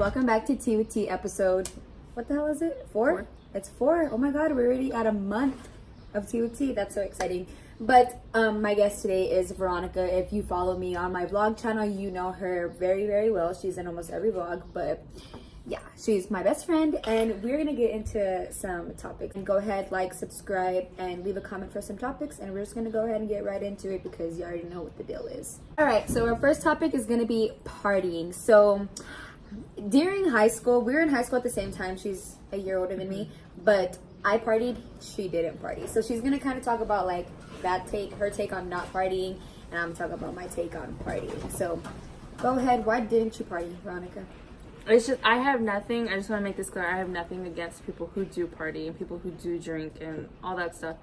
welcome back to Tea with Tea episode. What the hell is it? 4? It's 4. Oh my god, we're already at a month of Tea with Tea. That's so exciting. But my guest today is Veronica. If you follow me on my vlog channel, you know her very, very well. She's in almost every vlog, but yeah, she's my best friend, and we're gonna get into some topics. And go ahead, like, subscribe, and leave a comment for some topics, and we're just gonna go ahead and get right into it because you already know what the deal is. All right, so our first topic is gonna be partying. So during high school, we were in high school at the same time. She's a year older than me, but I partied, she didn't party. So she's gonna kind of talk about like her take on not partying, and I'm talking about my take on partying. So go ahead, why didn't you party, Veronica? It's just, I have nothing, I just want to make this clear, I have nothing against people who do party and people who do drink and all that stuff.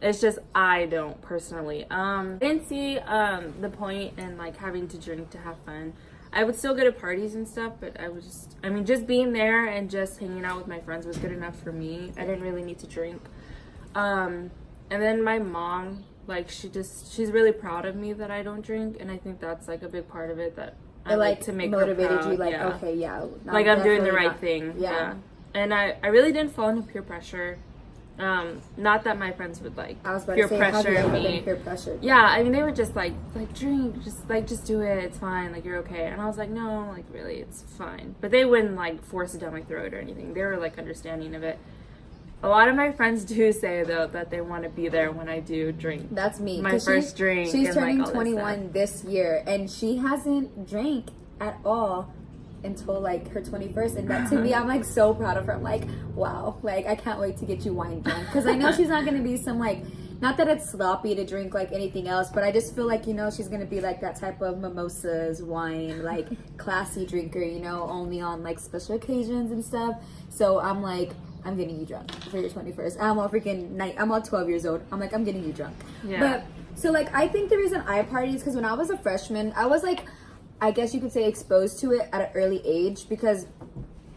It's just, I don't personally. I didn't see the point in like having to drink to have fun. I would still go to parties and stuff, but just being there and just hanging out with my friends was good enough for me. I didn't really need to drink. And then my mom, like, she's really proud of me that I don't drink, and I think that's like a big part of it, that I like to make motivated her proud. you, like, yeah. Okay, yeah, like I'm doing the right thing. Yeah. And I really didn't fall into peer pressure. Not that my friends would like peer pressure me. Peer pressure. Yeah, I mean, they were just like drink, just do it, it's fine, like you're okay. And I was like, no, like really, it's fine. But they wouldn't like force it down my throat or anything. They were like understanding of it. A lot of my friends do say though that they want to be there when I do drink. That's me. My first drink. She's and turning like all 21 this year, and she hasn't drank at all until like her 21st, and that to me, I'm like so proud of her. I'm like, wow, like I can't wait to get you wine drunk, because I know she's not gonna be some like, not that it's sloppy to drink like anything else, but I just feel like, you know, she's gonna be like that type of mimosas, wine, like classy drinker, you know, only on like special occasions and stuff. So I'm like, I'm getting you drunk for your 21st. I'm all 12 years old. I'm like, I'm getting you drunk. Yeah. But so like, I think the reason I party is because when I was a freshman, I was like, I guess you could say exposed to it at an early age, because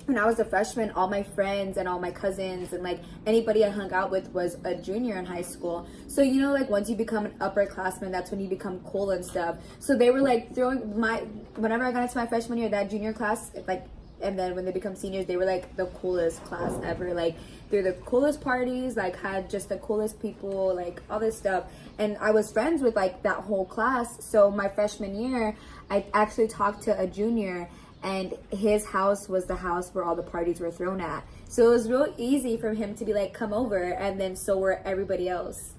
when I was a freshman, all my friends and all my cousins and like anybody I hung out with was a junior in high school. So, you know, like once you become an upperclassman, that's when you become cool and stuff. So they were like whenever I got into my freshman year, that junior class, like, and then when they become seniors, they were like the coolest class ever. Like they're the coolest parties, like had just the coolest people, like all this stuff. And I was friends with like that whole class. So my freshman year, I actually talked to a junior, and his house was the house where all the parties were thrown at. So it was real easy for him to be like, come over, and then so was everybody else.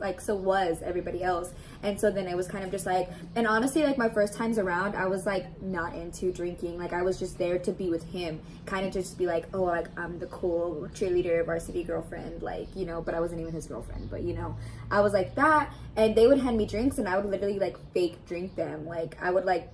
And so then it was kind of just like, and honestly, like my first times around, I was like not into drinking. Like I was just there to be with him, kind of just be like, oh, like I'm the cool cheerleader, varsity girlfriend, like, you know, but I wasn't even his girlfriend, but you know, I was like that. And they would hand me drinks, and I would literally like fake drink them. Like I would like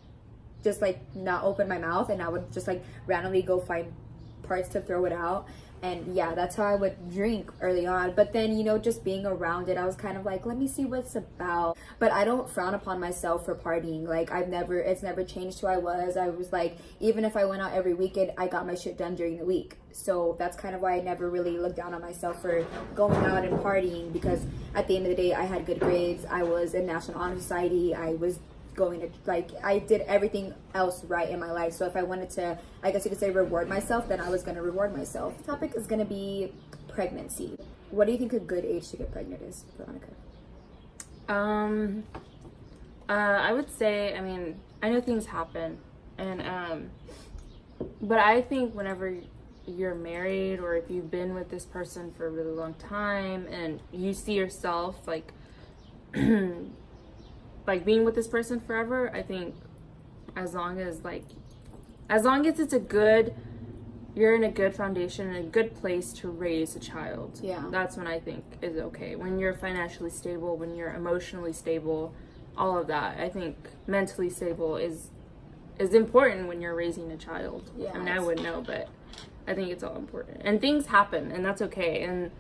just like not open my mouth, and I would just like randomly go find parts to throw it out. And yeah, that's how I would drink early on. But then, you know, just being around it, I was kind of like, let me see what's about. But I don't frown upon myself for partying. Like it's never changed who I was. I was like, even if I went out every weekend, I got my shit done during the week. So that's kind of why I never really looked down on myself for going out and partying, because at the end of the day, I had good grades. I was in National Honor Society. I was going to, like, I did everything else right in my life. So if I wanted to, I guess you could say, reward myself, then I was going to reward myself. The topic is going to be pregnancy. What do you think a good age to get pregnant is, Veronica? I would say, I mean, I know things happen, and but I think whenever you're married, or if you've been with this person for a really long time and you see yourself like like being with this person forever, I think as long as it's you're in a good foundation and a good place to raise a child. Yeah. That's when I think is okay. When you're financially stable, when you're emotionally stable, all of that. I think mentally stable is important when you're raising a child. Yeah. I mean, I wouldn't know, but I think it's all important. And things happen, and that's okay. And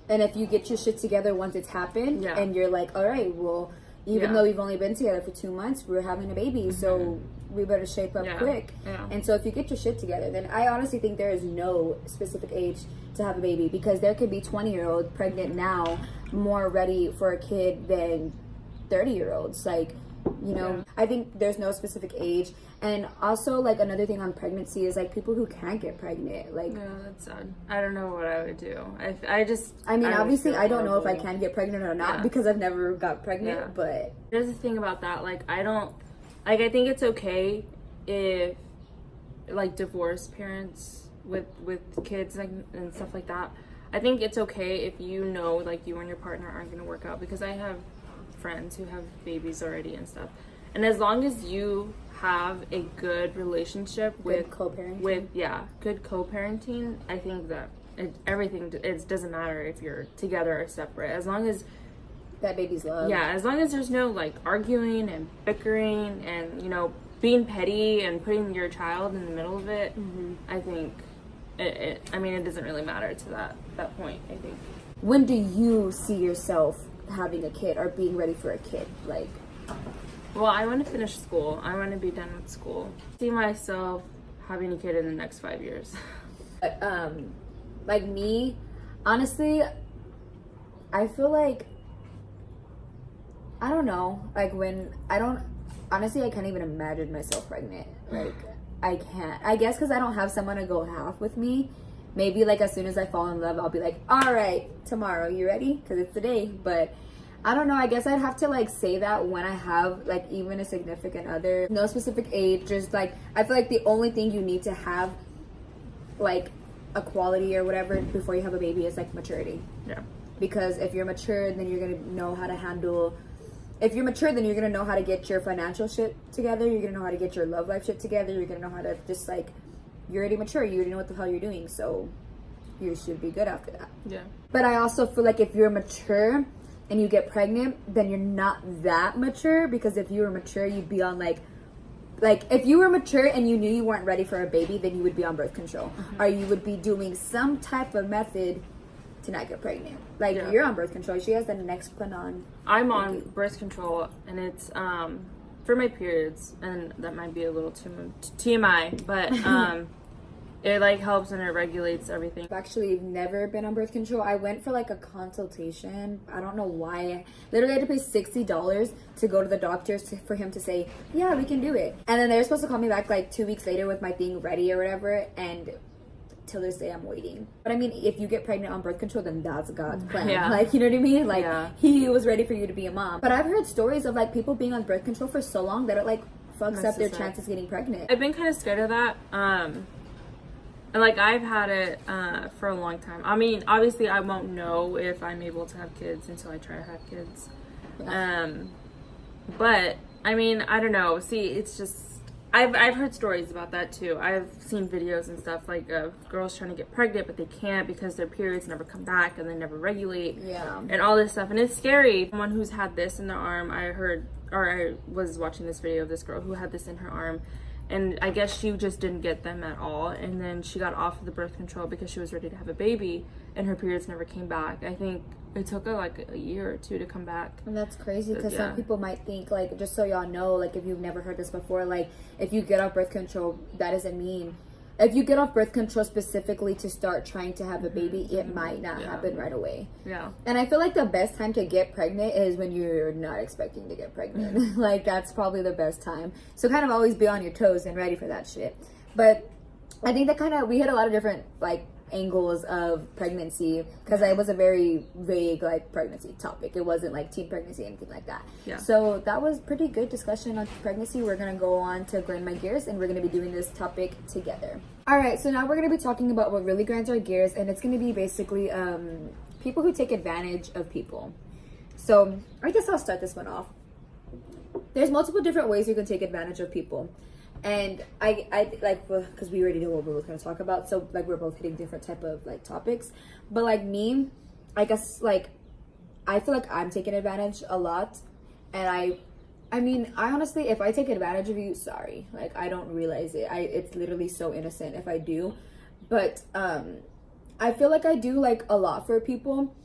if you get your shit together once it's happened, yeah. and you're like, all right, well, even though we've only been together for 2 months, we're having a baby, so we better shape up quick. Yeah. And so if you get your shit together, then I honestly think there is no specific age to have a baby, because there could be 20-year-old pregnant now more ready for a kid than 30-year-olds. Like, You know, I think there's no specific age. And also, like, another thing on pregnancy is, like, people who can't get pregnant. Like, no, that's sad. I don't know what I would do. I mean, obviously, I don't know if I can get pregnant or not because I've never got pregnant, but... There's a thing about that. Like, I think it's okay if, like, divorced parents with kids and stuff like that. I think it's okay if you know, like, you and your partner aren't going to work out, because I have friends who have babies already and stuff. And as long as you have a good relationship with good co-parenting, I think that it doesn't matter if you're together or separate, as long as that baby's loved. Yeah, as long as there's no, like, arguing and bickering and, you know, being petty and putting your child in the middle of it. I think it doesn't really matter to that point, I think. When do you see yourself having a kid or being ready for a kid? Like, well, I want to finish school. I want to be done with school. See myself having a kid in the next 5 years. But, like me, honestly, I feel like, I don't know, like honestly, I can't even imagine myself pregnant. Like, I can't. I guess because I don't have someone to go half with me. Maybe, like, as soon as I fall in love, I'll be like, all right, tomorrow, you ready? Because it's the day. But I don't know. I guess I'd have to, like, say that when I have, like, even a significant other. No specific age. Just, like, I feel like the only thing you need to have, like, a quality or whatever before you have a baby is, like, maturity. Yeah. Because if you're mature, then you're going to know how to handle... If you're mature, then you're going to know how to get your financial shit together. You're going to know how to get your love life shit together. You're going to know how to just, like... You're already mature. You already know what the hell you're doing. So you should be good after that. Yeah. But I also feel like if you're mature and you get pregnant, then you're not that mature. Because if you were mature, you'd be on, like... Like, if you were mature and you knew you weren't ready for a baby, then you would be on birth control. Or you would be doing some type of method to not get pregnant. Like, you're on birth control. She has the Nexplanon. I'm on birth control, and it's for my periods, and that might be a little too TMI, but it, like, helps and it regulates everything. I've actually never been on birth control. I went for, like, a consultation. I don't know why. I literally had to pay $60 to go to the doctor for him to say, yeah, we can do it. And then they were supposed to call me back, like, 2 weeks later with my thing ready or whatever, and till this day I'm waiting. But I mean, if you get pregnant on birth control, then that's God's plan. Yeah. Like, you know what I mean? Like, he was ready for you to be a mom. But I've heard stories of, like, people being on birth control for so long that it, like, fucks up their chances getting pregnant. I've been kind of scared of that. And, like, I've had it for a long time. I mean, obviously I won't know if I'm able to have kids until I try to have kids. But I mean, I don't know. See, it's just I've heard stories about that too. I've seen videos and stuff, like, of girls trying to get pregnant but they can't because their periods never come back and they never regulate. And all this stuff, and it's scary. Someone who's had this in their arm, I was watching this video of this girl who had this in her arm, and I guess she just didn't get them at all, and then she got off of the birth control because she was ready to have a baby, and her periods never came back. I think it took her like a year or two to come back. And that's crazy, because some people might think, like, just so y'all know, like, if you've never heard this before, like, if you get off birth control, that doesn't mean... If you get off birth control specifically to start trying to have a baby, it might not happen right away. And I feel like the best time to get pregnant is when you're not expecting to get pregnant. Like, that's probably the best time. So kind of always be on your toes and ready for that shit. But I think that we hit a lot of different, like, angles of pregnancy, because it was a very vague, like, pregnancy topic. It wasn't like teen pregnancy, anything like that. So that was pretty good discussion on pregnancy. We're gonna go on to grind my gears, and we're gonna be doing this topic together. All right, so now we're gonna be talking about what really grinds our gears, and it's gonna be basically people who take advantage of people. So I guess I'll start this one off. There's multiple different ways you can take advantage of people. And I like, because we already know what we were going to talk about, so, like, we're both hitting different type of, like, topics. But, like, me, I guess, like, I feel like I'm taking advantage a lot. And I mean, I honestly, if I take advantage of you, sorry. Like, I don't realize it. It's literally so innocent if I do. But I feel like I do, like, a lot for people,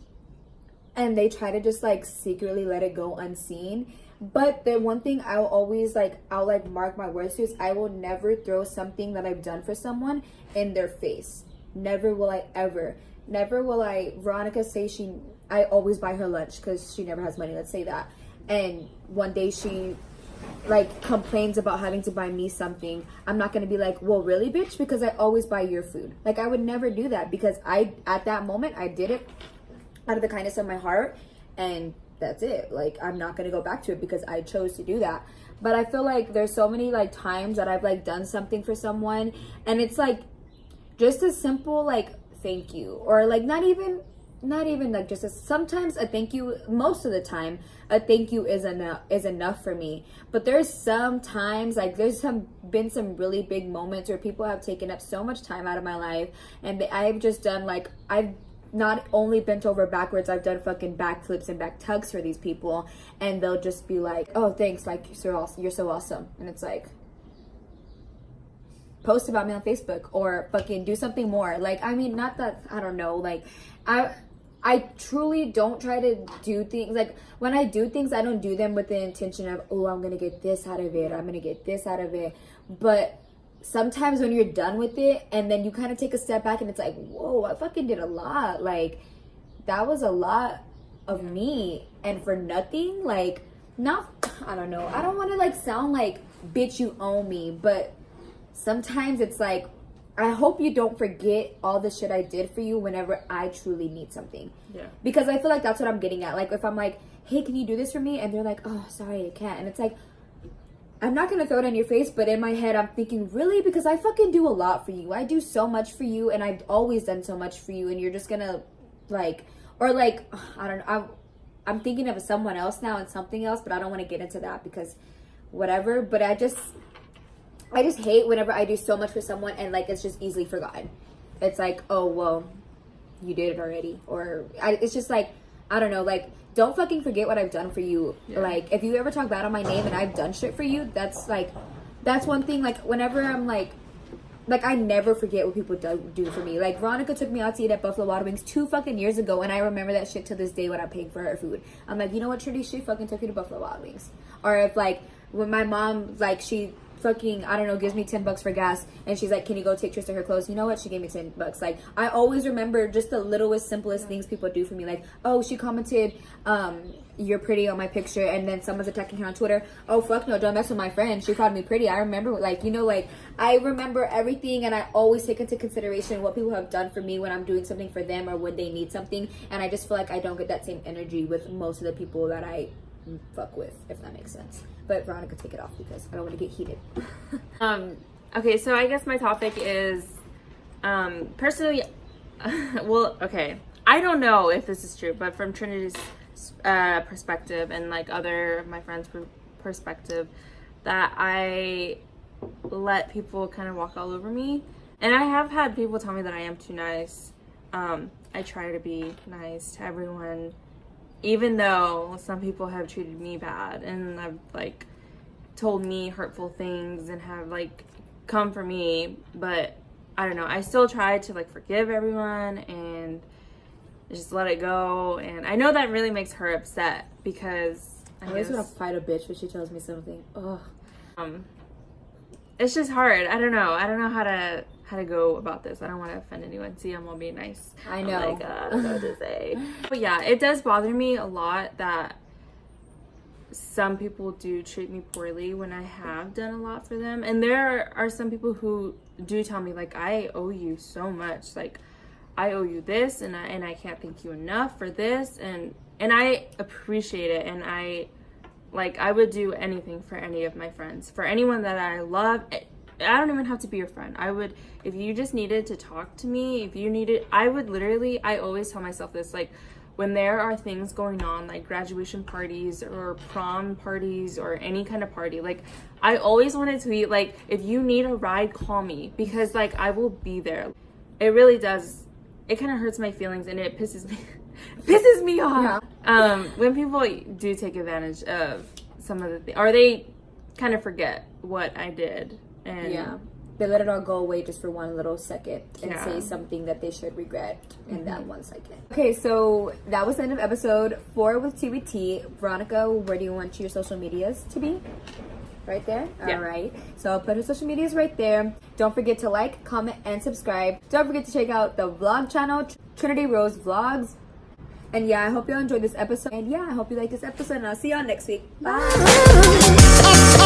and they try to just, like, secretly let it go unseen. But the one thing I'll always, like, I'll, like, mark my words to is I will never throw something that I've done for someone in their face. Never will I ever. Never will I. Veronica say I always buy her lunch because she never has money, let's say that. And one day she like complains about having to buy me something, I'm not gonna be like, well, really, bitch, because I always buy your food. Like, I would never do that, because at that moment I did it out of the kindness of my heart, and that's it. Like, I'm not gonna go back to it because I chose to do that. But I feel like there's so many like times that I've like done something for someone, and it's like just a simple like thank you, or like not even like just sometimes a thank you. Most of the time a thank you is enough for me. But there's some times, like there's been some really big moments where people have taken up so much time out of my life, and I've just done like, I've not only bent over backwards, I've done fucking backflips and back tugs for these people, and they'll just be like, oh, thanks, like you're so awesome. And it's like, post about me on Facebook, or fucking do something more. Like, I mean, not that, I don't know, like I truly don't try to do things, like when I do things, I don't do them with the intention of, oh, I'm gonna get this out of it, I'm gonna get this out of it. But sometimes when you're done with it, and then you kind of take a step back, and it's like, whoa, I fucking did a lot. Like, that was a lot of me, and for nothing. Like, not, I don't know, I don't want to like sound like, bitch, you owe me, but sometimes it's like, I hope you don't forget all the shit I did for you whenever I truly need something. Yeah. Because I feel like that's what I'm getting at. Like, if I'm like, hey, can you do this for me? And they're like, oh, sorry, I can't. And it's like, I'm not going to throw it in your face, but in my head, I'm thinking, really? Because I fucking do a lot for you. I do so much for you, and I've always done so much for you, and you're just going to, like, or like, I don't know, I'm thinking of someone else now and something else, but I don't want to get into that because whatever. But I just hate whenever I do so much for someone, and, like, it's just easily forgotten. It's like, oh, well, you did it already. Or it's just like, I don't know, like, don't fucking forget what I've done for you. Yeah. Like, if you ever talk bad on my name and I've done shit for you, that's one thing. Like, whenever I'm like I never forget what people do for me. Like, Veronica took me out to eat at Buffalo Wild Wings 2 fucking years ago, and I remember that shit to this day when I'm paying for her food. I'm like, you know what, Trudy, she fucking took you to Buffalo Wild Wings. Or if, like, when my mom, like, she fucking, I don't know, gives me $10 for gas, and she's like, can you go take Tris to her clothes? You know what, she gave me $10. Like, I always remember just the littlest, simplest things people do for me. Like, oh, she commented, you're pretty on my picture, and then someone's attacking her on Twitter. Oh, fuck no, don't mess with my friend, she called me pretty. I remember, like, you know, like, I remember everything, and I always take into consideration what people have done for me when I'm doing something for them, or when they need something. And I just feel like I don't get that same energy with most of the people that I fuck with, if that makes sense. But Veronica, take it off because I don't want to get heated. Okay, so I guess my topic is, personally, well, okay, I don't know if this is true, but from Trinity's perspective, and like other of my friends' perspective, that I let people kind of walk all over me. And I have had people tell me that I am too nice. I try to be nice to everyone, even though some people have treated me bad and have like told me hurtful things and have like come for me. But I don't know, I still try to like forgive everyone and just let it go. And I know that really makes her upset, because I always want to fight a bitch when she tells me something. Ugh. It's just hard. I don't know how to go about this. I don't want to offend anyone. See, I'm all being nice. I know. I'm like, I don't know what to say. But yeah, it does bother me a lot that some people do treat me poorly when I have done a lot for them. And there are some people who do tell me, like, I owe you so much. Like, I owe you this, and I can't thank you enough for this. And I appreciate it. And I would do anything for any of my friends, for anyone that I love. I don't even have to be your friend. I would, if you just needed to talk to me, if you needed, I would literally, I always tell myself this, like, when there are things going on, like graduation parties or prom parties or any kind of party, like, I always want to tweet, like, if you need a ride, call me, because, like, I will be there. It really does. It kind of hurts my feelings, and it pisses me off. Yeah. When people do take advantage of some of the things, or they kind of forget what I did. And yeah, they let it all go away just for one little second and say something that they should regret in that 1 second. Okay, so that was the end of episode 4 with TBT. Veronica, where do you want your social medias to be? Right there? Yeah. All right. So I'll put her social medias right there. Don't forget to like, comment, and subscribe. Don't forget to check out the vlog channel, Trinity Rose Vlogs. And yeah, I hope y'all enjoyed this episode. And yeah, I hope you like this episode. And I'll see y'all next week. Bye.